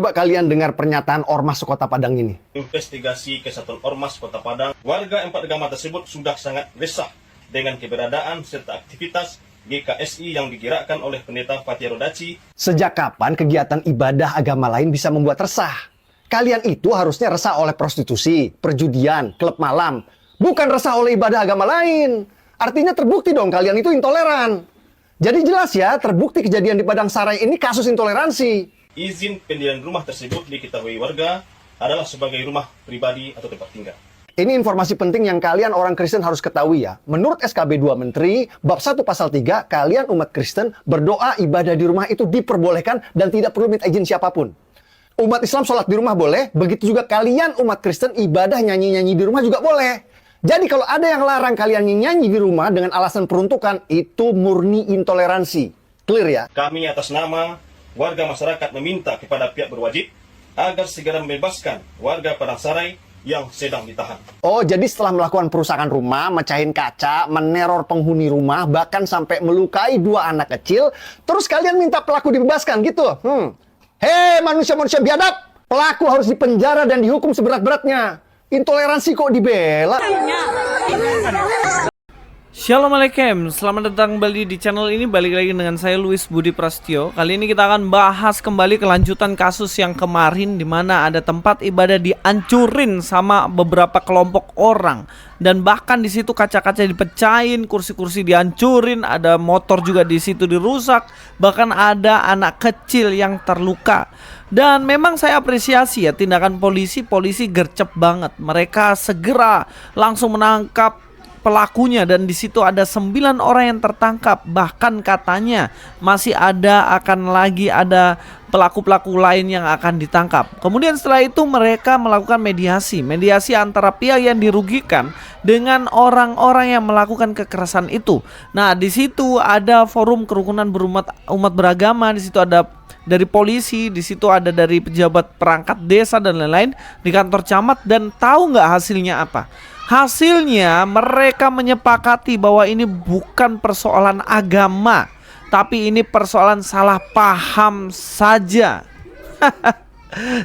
Coba kalian dengar pernyataan Ormas Kota Padang ini. Investigasi Kesatuan Ormas Kota Padang, warga 4 agama tersebut sudah sangat resah dengan keberadaan serta aktivitas GKSI yang digerakkan oleh Pendeta Fatia Rodaci. Sejak kapan kegiatan ibadah agama lain bisa membuat resah? Kalian itu harusnya resah oleh prostitusi, perjudian, klub malam. Bukan resah oleh ibadah agama lain. Artinya terbukti dong kalian itu intoleran. Jadi jelas ya, terbukti kejadian di Padang Sarai ini kasus intoleransi. Izin pendirian rumah tersebut diketahui warga adalah sebagai rumah pribadi atau tempat tinggal. Ini informasi penting yang kalian orang Kristen harus ketahui ya. Menurut SKB 2 Menteri, bab 1 pasal 3, kalian umat Kristen berdoa ibadah di rumah itu diperbolehkan dan tidak perlu minta izin siapapun. Umat Islam sholat di rumah boleh, begitu juga kalian umat Kristen ibadah nyanyi-nyanyi di rumah juga boleh. Jadi kalau ada yang larang kalian nyanyi di rumah dengan alasan peruntukan, itu murni intoleransi. Clear ya? Kami atas nama warga masyarakat meminta kepada pihak berwajib agar segera membebaskan warga Padang Sarai yang sedang ditahan. Oh, jadi setelah melakukan perusakan rumah, mecahin kaca, meneror penghuni rumah, bahkan sampai melukai 2 anak kecil, terus kalian minta pelaku dibebaskan gitu? Hei manusia-manusia biadab, pelaku harus dipenjara dan dihukum seberat-beratnya. Intoleransi kok dibela? Assalamualaikum, selamat datang kembali di channel ini. Balik lagi dengan saya Luis Budi Prasetyo. Kali ini kita akan bahas kembali kelanjutan kasus yang kemarin, di mana ada tempat ibadah dihancurin sama beberapa kelompok orang, dan bahkan di situ kaca-kaca dipecahin, kursi-kursi dihancurin, ada motor juga di situ dirusak, bahkan ada anak kecil yang terluka. Dan memang saya apresiasi ya tindakan polisi gercep banget. Mereka segera langsung menangkap pelakunya, dan di situ ada 9 orang yang tertangkap. Bahkan katanya masih akan lagi ada pelaku-pelaku lain yang akan ditangkap. Kemudian setelah itu mereka melakukan mediasi antara pihak yang dirugikan dengan orang-orang yang melakukan kekerasan itu. Nah, di situ ada forum kerukunan umat beragama, di situ ada dari polisi, di situ ada dari pejabat perangkat desa dan lain-lain di kantor camat. Dan tahu nggak hasilnya apa? Hasilnya mereka menyepakati bahwa ini bukan persoalan agama, tapi ini persoalan salah paham saja.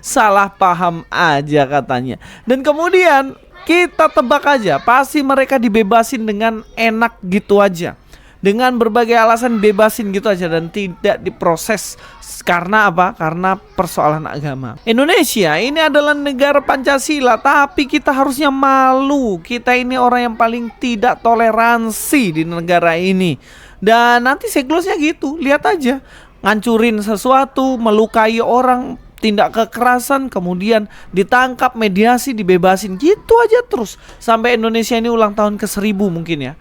Salah paham aja katanya. Dan kemudian kita tebak aja, pasti mereka dibebasin dengan enak gitu aja, dengan berbagai alasan bebasin gitu aja dan tidak diproses. Karena apa? Karena persoalan agama. Indonesia ini adalah negara Pancasila, tapi kita harusnya malu. Kita ini orang yang paling tidak toleransi di negara ini. Dan nanti siklusnya gitu, lihat aja, ngancurin sesuatu, melukai orang, tindak kekerasan, kemudian ditangkap, mediasi, dibebasin, gitu aja terus sampai Indonesia ini ulang tahun ke-1000 mungkin ya.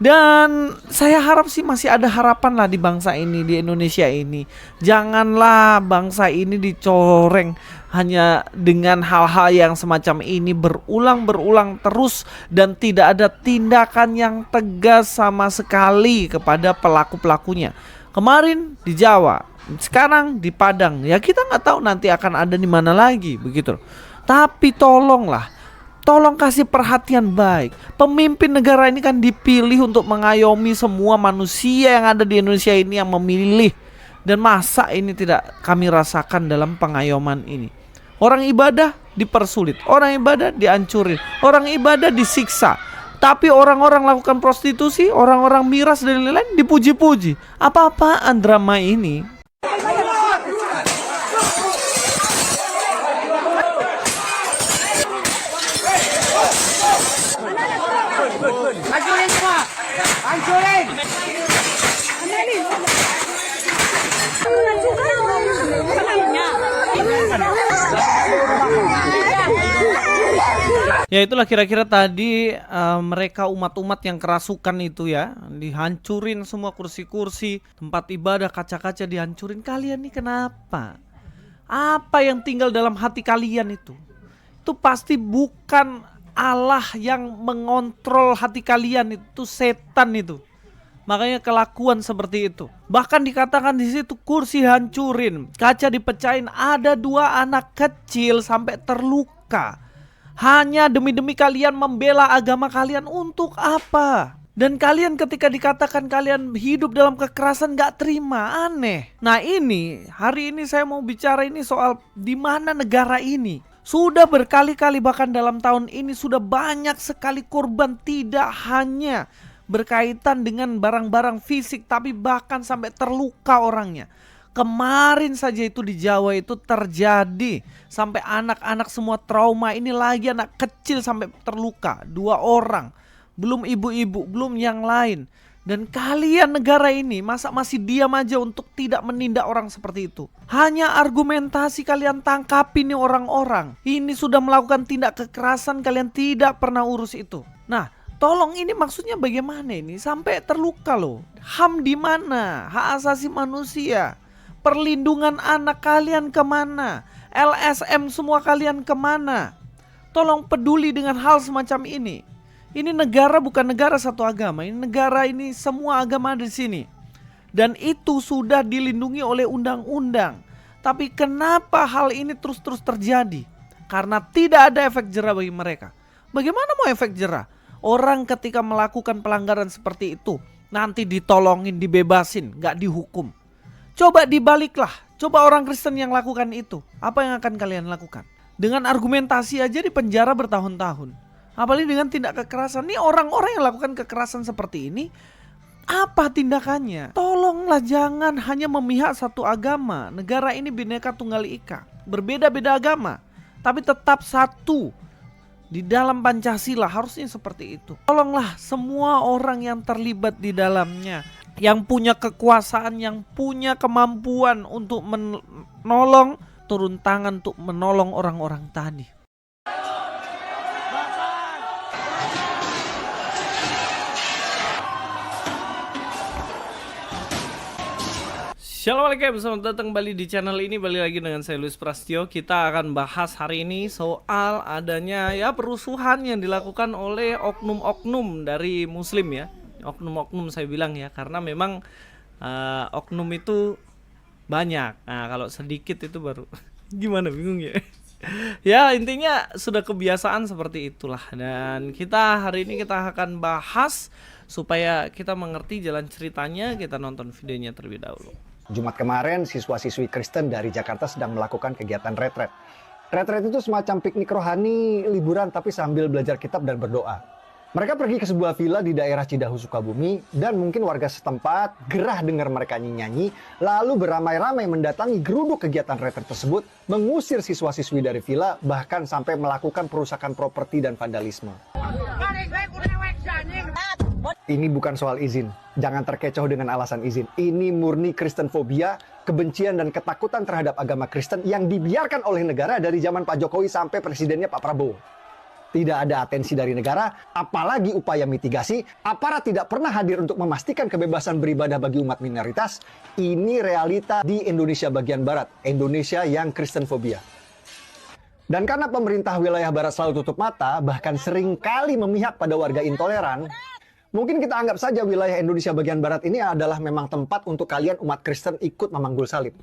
Dan saya harap sih masih ada harapan lah di bangsa ini, di Indonesia ini. Janganlah bangsa ini dicoreng hanya dengan hal-hal yang semacam ini berulang terus, dan tidak ada tindakan yang tegas sama sekali kepada pelaku-pelakunya. Kemarin di Jawa, sekarang di Padang. Ya kita nggak tahu nanti akan ada di mana lagi begitu. Tapi tolong kasih perhatian baik. Pemimpin negara ini kan dipilih untuk mengayomi semua manusia yang ada di Indonesia ini yang memilih. Dan masa ini tidak kami rasakan dalam pengayoman ini? Orang ibadah dipersulit, orang ibadah dihancurin, orang ibadah disiksa. Tapi orang-orang lakukan prostitusi, orang-orang miras dan lain-lain dipuji-puji. Apa-apaan drama ini? Hancurin semua! Hancurin! Ya itulah kira-kira tadi mereka umat-umat yang kerasukan itu ya, dihancurin semua kursi-kursi, tempat ibadah, kaca-kaca dihancurin. Kalian nih kenapa? Apa yang tinggal dalam hati kalian itu? Itu pasti bukan Allah yang mengontrol hati kalian, itu setan itu. Makanya kelakuan seperti itu. Bahkan dikatakan di situ kursi hancurin, kaca dipecahin, ada 2 anak kecil sampai terluka. Hanya demi kalian membela agama kalian. Untuk apa? Dan kalian ketika dikatakan kalian hidup dalam kekerasan gak terima, aneh. Nah ini, hari ini saya mau bicara ini soal di mana negara ini. Sudah berkali-kali bahkan dalam tahun ini sudah banyak sekali korban, tidak hanya berkaitan dengan barang-barang fisik tapi bahkan sampai terluka orangnya. Kemarin saja itu di Jawa itu terjadi sampai anak-anak semua trauma, ini lagi anak kecil sampai terluka 2 orang. Belum ibu-ibu, belum yang lain. Dan kalian negara ini masa masih diam aja untuk tidak menindak orang seperti itu? Hanya argumentasi kalian tangkapi nih orang-orang. Ini sudah melakukan tindak kekerasan, kalian tidak pernah urus itu. Nah, tolong ini maksudnya bagaimana ini? Sampai terluka loh. HAM di mana? Hak asasi manusia. Perlindungan anak kalian kemana? LSM semua kalian kemana? Tolong peduli dengan hal semacam ini. Ini negara bukan negara satu agama, ini negara ini semua agama ada di sini. Dan itu sudah dilindungi oleh undang-undang. Tapi kenapa hal ini terus-terus terjadi? Karena tidak ada efek jerah bagi mereka. Bagaimana mau efek jerah? Orang ketika melakukan pelanggaran seperti itu nanti ditolongin, dibebasin, gak dihukum. Coba dibaliklah, coba orang Kristen yang lakukan itu. Apa yang akan kalian lakukan? Dengan argumentasi aja di penjara bertahun-tahun. Apalagi dengan tindak kekerasan. Nih orang-orang yang lakukan kekerasan seperti ini, apa tindakannya? Tolonglah jangan hanya memihak satu agama. Negara ini Bhinneka Tunggal Ika. Berbeda-beda agama, tapi tetap satu. Di dalam Pancasila harusnya seperti itu. Tolonglah semua orang yang terlibat di dalamnya, yang punya kekuasaan, yang punya kemampuan untuk menolong, turun tangan untuk menolong orang-orang tadi. Assalamualaikum, selamat datang kembali di channel ini. Balik lagi dengan saya Luis Prastio. Kita akan bahas hari ini soal adanya perusuhan yang dilakukan oleh oknum-oknum dari muslim ya. Oknum-oknum saya bilang ya, karena memang oknum itu banyak. Nah kalau sedikit itu baru gimana, bingung ya. Ya intinya sudah kebiasaan seperti itulah. Dan kita hari ini kita akan bahas supaya kita mengerti jalan ceritanya. Kita nonton videonya terlebih dahulu. Jumat kemarin, siswa-siswi Kristen dari Jakarta sedang melakukan kegiatan retret. Retret itu semacam piknik rohani, liburan tapi sambil belajar kitab dan berdoa. Mereka pergi ke sebuah villa di daerah Cidahu, Sukabumi, dan mungkin warga setempat gerah dengar mereka nyanyi, lalu beramai-ramai mendatangi geruduk kegiatan retret tersebut, mengusir siswa-siswi dari villa, bahkan sampai melakukan perusakan properti dan vandalisme. Ini bukan soal izin. Jangan terkecoh dengan alasan izin. Ini murni Kristen fobia, kebencian dan ketakutan terhadap agama Kristen yang dibiarkan oleh negara dari zaman Pak Jokowi sampai presidennya Pak Prabowo. Tidak ada atensi dari negara, apalagi upaya mitigasi. Aparat tidak pernah hadir untuk memastikan kebebasan beribadah bagi umat minoritas. Ini realita di Indonesia bagian Barat, Indonesia yang Kristen fobia. Dan karena pemerintah wilayah Barat selalu tutup mata, bahkan seringkali memihak pada warga intoleran, mungkin kita anggap saja wilayah Indonesia bagian Barat ini adalah memang tempat untuk kalian umat Kristen ikut memanggul salib.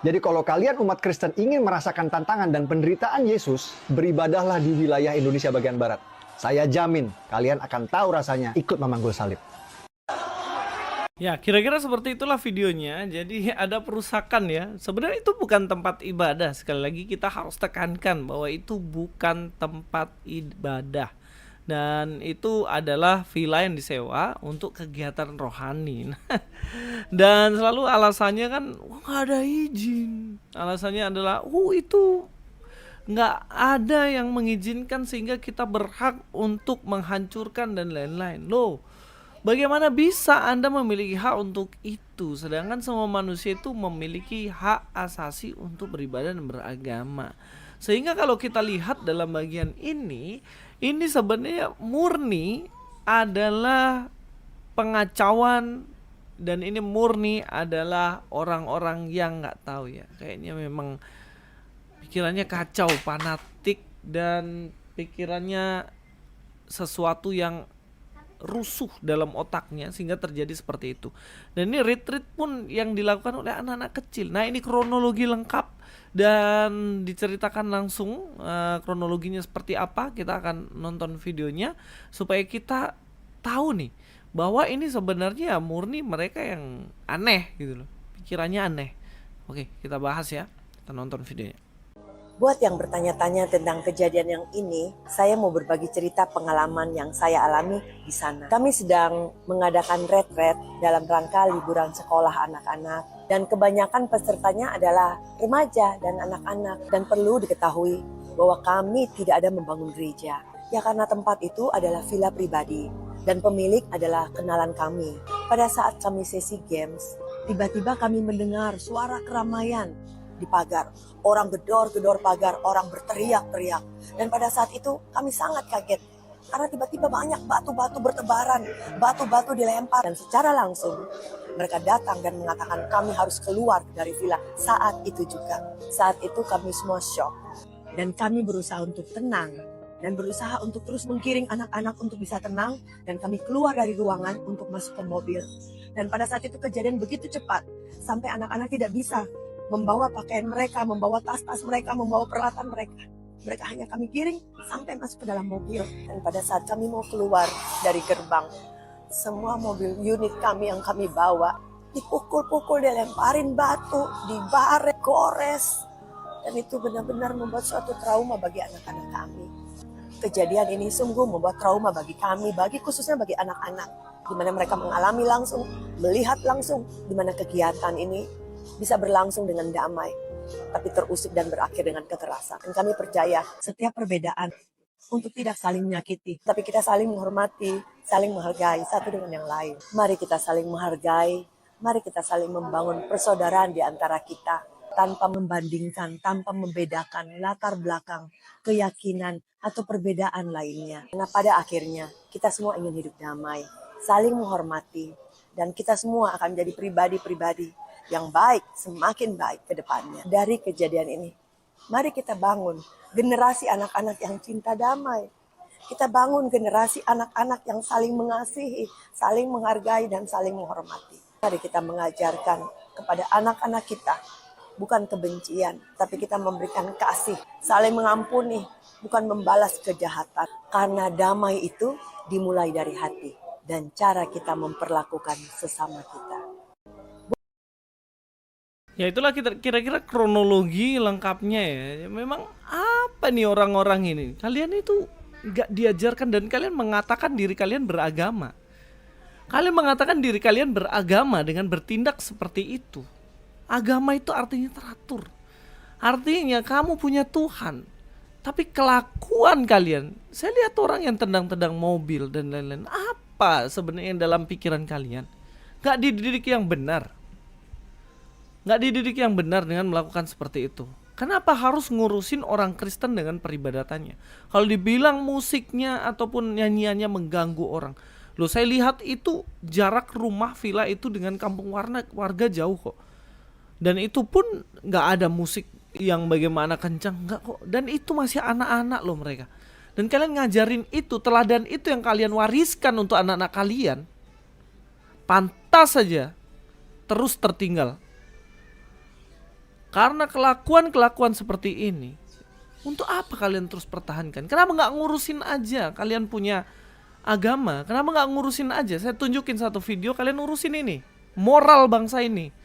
Jadi kalau kalian umat Kristen ingin merasakan tantangan dan penderitaan Yesus, beribadahlah di wilayah Indonesia bagian Barat. Saya jamin kalian akan tahu rasanya ikut memanggul salib. Ya kira-kira seperti itulah videonya. Jadi ada perusakan ya. Sebenarnya itu bukan tempat ibadah. Sekali lagi kita harus tekankan bahwa itu bukan tempat ibadah. Dan itu adalah villa yang disewa untuk kegiatan rohani. Dan selalu alasannya kan nggak ada izin. Alasannya adalah itu nggak ada yang mengizinkan sehingga kita berhak untuk menghancurkan dan lain-lain. Loh, bagaimana bisa Anda memiliki hak untuk itu? Sedangkan semua manusia itu memiliki hak asasi untuk beribadah dan beragama. Sehingga kalau kita lihat dalam bagian ini sebenarnya murni adalah pengacauan. Dan ini murni adalah orang-orang yang nggak tahu ya. Kayaknya memang pikirannya kacau, fanatik, dan pikirannya sesuatu yang rusuh dalam otaknya sehingga terjadi seperti itu. Dan ini retreat pun yang dilakukan oleh anak-anak kecil. Nah ini kronologi lengkap dan diceritakan langsung kronologinya seperti apa. Kita akan nonton videonya supaya kita tahu nih bahwa ini sebenarnya murni mereka yang aneh gitu loh, pikirannya aneh. Oke, kita bahas ya, kita nonton videonya. Buat yang bertanya-tanya tentang kejadian yang ini, saya mau berbagi cerita pengalaman yang saya alami di sana. Kami sedang mengadakan retret dalam rangka liburan sekolah anak-anak, dan kebanyakan pesertanya adalah remaja dan anak-anak. Dan perlu diketahui bahwa kami tidak ada membangun gereja. Ya karena tempat itu adalah villa pribadi, dan pemilik adalah kenalan kami. Pada saat kami sesi games, tiba-tiba kami mendengar suara keramaian di pagar. Orang gedor-gedor pagar, orang berteriak-teriak. Dan pada saat itu kami sangat kaget. Karena tiba-tiba banyak batu-batu bertebaran, batu-batu dilempar. Dan secara langsung mereka datang dan mengatakan kami harus keluar dari villa saat itu juga. Saat itu kami semua shock. Dan kami berusaha untuk tenang. Dan berusaha untuk terus menggiring anak-anak untuk bisa tenang. Dan kami keluar dari ruangan untuk masuk ke mobil. Dan pada saat itu kejadian begitu cepat. Sampai anak-anak tidak bisa membawa pakaian mereka, membawa tas-tas mereka, membawa peralatan mereka. Mereka hanya kami giring sampai masuk ke dalam mobil. Dan pada saat kami mau keluar dari gerbang, semua mobil unit kami yang kami bawa dipukul-pukul, dilemparin batu, dibarek, gores. Dan itu benar-benar membuat suatu trauma bagi anak-anak kami. Kejadian ini sungguh membuat trauma bagi kami, khususnya bagi anak-anak. Di mana mereka mengalami langsung, melihat langsung, di mana kegiatan ini bisa berlangsung dengan damai, tapi terusik dan berakhir dengan kekerasan. Dan kami percaya setiap perbedaan untuk tidak saling menyakiti, tapi kita saling menghormati, saling menghargai satu dengan yang lain. Mari kita saling menghargai, mari kita saling membangun persaudaraan di antara kita, tanpa membandingkan, tanpa membedakan latar belakang, keyakinan, atau perbedaan lainnya. Karena pada akhirnya kita semua ingin hidup damai, saling menghormati, dan kita semua akan menjadi pribadi-pribadi yang baik, semakin baik ke depannya. Dari kejadian ini, mari kita bangun generasi anak-anak yang cinta damai. Kita bangun generasi anak-anak yang saling mengasihi, saling menghargai, dan saling menghormati. Mari kita mengajarkan kepada anak-anak kita, bukan kebencian, tapi kita memberikan kasih, saling mengampuni, bukan membalas kejahatan. Karena damai itu dimulai dari hati, dan cara kita memperlakukan sesama kita. Ya itulah kira-kira kronologi lengkapnya ya. Memang apa nih orang-orang ini? Kalian itu gak diajarkan dan kalian mengatakan diri kalian beragama. Kalian mengatakan diri kalian beragama dengan bertindak seperti itu. Agama itu artinya teratur. Artinya kamu punya Tuhan. Tapi kelakuan kalian, saya lihat orang yang tendang-tendang mobil dan lain-lain. Apa sebenarnya dalam pikiran kalian? Gak dididik yang benar. Gak dididik yang benar dengan melakukan seperti itu. Kenapa harus ngurusin orang Kristen dengan peribadatannya? Kalau dibilang musiknya ataupun nyanyiannya mengganggu orang, loh saya lihat itu jarak rumah villa itu dengan kampung warga jauh kok. Dan itu pun gak ada musik yang bagaimana kencang, enggak kok. Dan itu masih anak-anak loh mereka. Dan kalian ngajarin itu, teladan itu yang kalian wariskan untuk anak-anak kalian, pantas saja terus tertinggal. Karena kelakuan-kelakuan seperti ini, untuk apa kalian terus pertahankan? Kenapa nggak ngurusin aja? Kalian punya agama, kenapa nggak ngurusin aja? Saya tunjukin satu video, kalian urusin ini. Moral bangsa ini.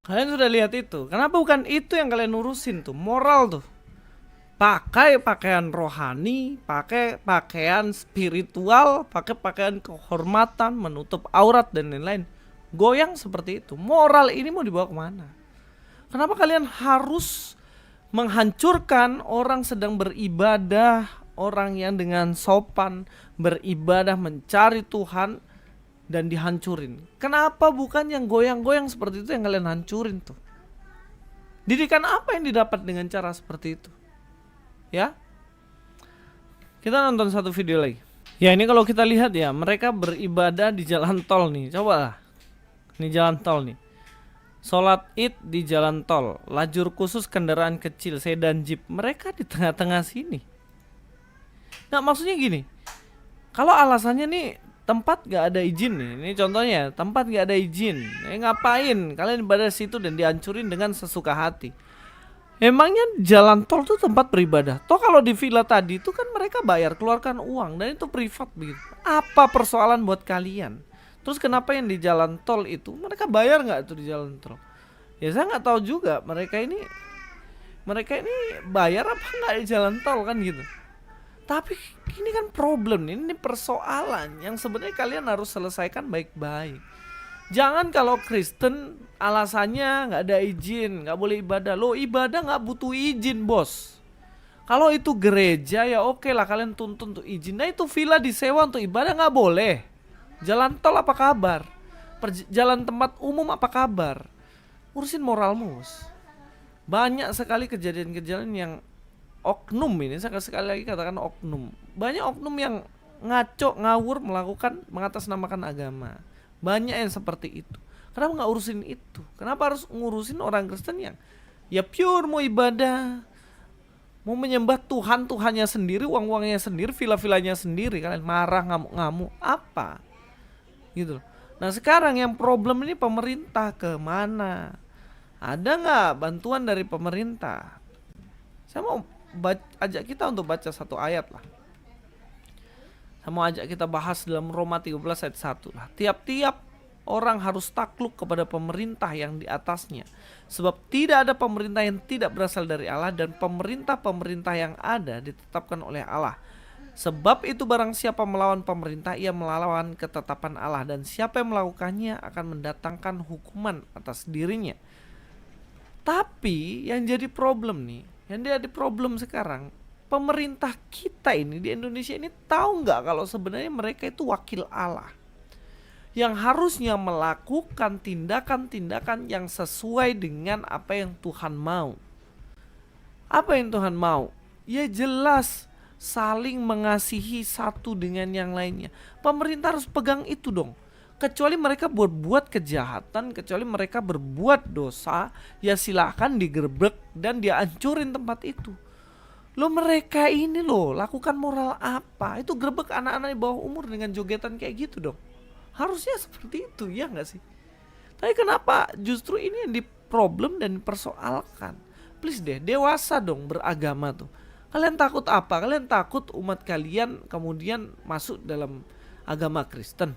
Kalian sudah lihat itu. Kenapa bukan itu yang kalian urusin tuh? Moral tuh. Pakai pakaian rohani, pakai pakaian spiritual, pakai pakaian kehormatan, menutup aurat dan lain-lain. Goyang seperti itu. Moral ini mau dibawa kemana? Kenapa kalian harus menghancurkan orang sedang beribadah, orang yang dengan sopan beribadah mencari Tuhan, dan dihancurin? Kenapa bukan yang goyang-goyang seperti itu yang kalian hancurin tuh? Didikan apa yang didapat dengan cara seperti itu? Ya, kita nonton satu video lagi. Ya ini kalau kita lihat ya, mereka beribadah di jalan tol nih. Coba lah, Ini jalan tol nih. Sholat id di jalan tol, lajur khusus kendaraan kecil, sedan, jeep. Mereka di tengah-tengah sini. Nah maksudnya gini, kalau alasannya nih tempat gak ada izin nih, ini contohnya tempat gak ada izin, ngapain kalian ibadah situ dan dihancurin dengan sesuka hati? Emangnya jalan tol tuh tempat beribadah? Toh kalau di villa tadi itu kan mereka bayar, keluarkan uang dan itu privat begitu. Apa persoalan buat kalian? Terus kenapa yang di jalan tol itu mereka bayar nggak tuh di jalan tol? Ya saya nggak tahu juga mereka ini bayar apa nggak di jalan tol kan gitu. Tapi ini kan problem nih, ini persoalan yang sebenarnya kalian harus selesaikan baik-baik. Jangan kalau Kristen alasannya nggak ada izin, nggak boleh ibadah. Lo ibadah nggak butuh izin bos. Kalau itu gereja ya oke lah kalian tuntun untuk izin. Nah itu villa disewa untuk ibadah nggak boleh. Jalan tol apa kabar? Jalan tempat umum apa kabar? Urusin moralmu bos. Banyak sekali kejadian-kejadian yang oknum ini, saya sekali lagi katakan oknum. Banyak oknum yang ngaco, ngawur, mengatasnamakan agama. Banyak yang seperti itu. Kenapa nggak urusin itu? Kenapa harus ngurusin orang Kristen yang ya pure mau ibadah, mau menyembah Tuhannya sendiri, uang-uangnya sendiri, villa-villanya sendiri, kalian marah ngamuk-ngamuk apa? Gitu. Nah sekarang yang problem ini pemerintah kemana? Ada nggak bantuan dari pemerintah? Saya mau ajak kita untuk baca satu ayat lah. Saya mau ajak kita bahas dalam Roma 13 ayat 1 lah. Tiap-tiap orang harus takluk kepada pemerintah yang di atasnya. Sebab tidak ada pemerintah yang tidak berasal dari Allah, dan pemerintah-pemerintah yang ada ditetapkan oleh Allah. Sebab itu barang siapa melawan pemerintah, ia melawan ketetapan Allah, dan siapa yang melakukannya akan mendatangkan hukuman atas dirinya. Tapi yang jadi problem nih, yang jadi problem sekarang, pemerintah kita ini di Indonesia ini tahu nggak kalau sebenarnya mereka itu wakil Allah yang harusnya melakukan tindakan-tindakan yang sesuai dengan apa yang Tuhan mau. Apa yang Tuhan mau? Ya jelas saling mengasihi satu dengan yang lainnya. Pemerintah harus pegang itu dong. Kecuali mereka berbuat kejahatan, kecuali mereka berbuat dosa, ya silakan digerebek dan dihancurin tempat itu. Lo mereka ini loh lakukan moral apa? Itu gerebek anak-anak di bawah umur dengan jogetan kayak gitu dong. Harusnya seperti itu ya gak sih? Tapi kenapa justru ini yang diproblem dan dipersoalkan? Please deh, dewasa dong beragama tuh. Kalian takut apa? Kalian takut umat kalian kemudian masuk dalam agama Kristen?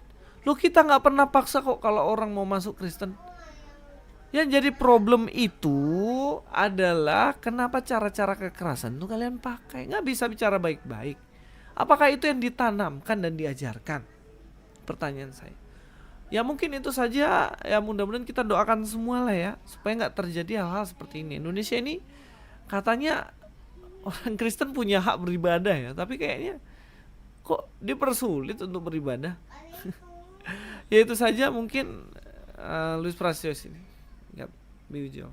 Loh kita gak pernah paksa kok kalau orang mau masuk Kristen. Yang jadi problem itu adalah kenapa cara-cara kekerasan itu kalian pakai. Gak bisa bicara baik-baik. Apakah itu yang ditanamkan dan diajarkan? Pertanyaan saya. Ya mungkin itu saja. Ya mudah-mudahan kita doakan semua lah ya, supaya gak terjadi hal-hal seperti ini. Indonesia ini katanya orang Kristen punya hak beribadah ya, tapi kayaknya kok dipersulit untuk beribadah. Ya itu saja mungkin Luis Prasios ini. Biujo.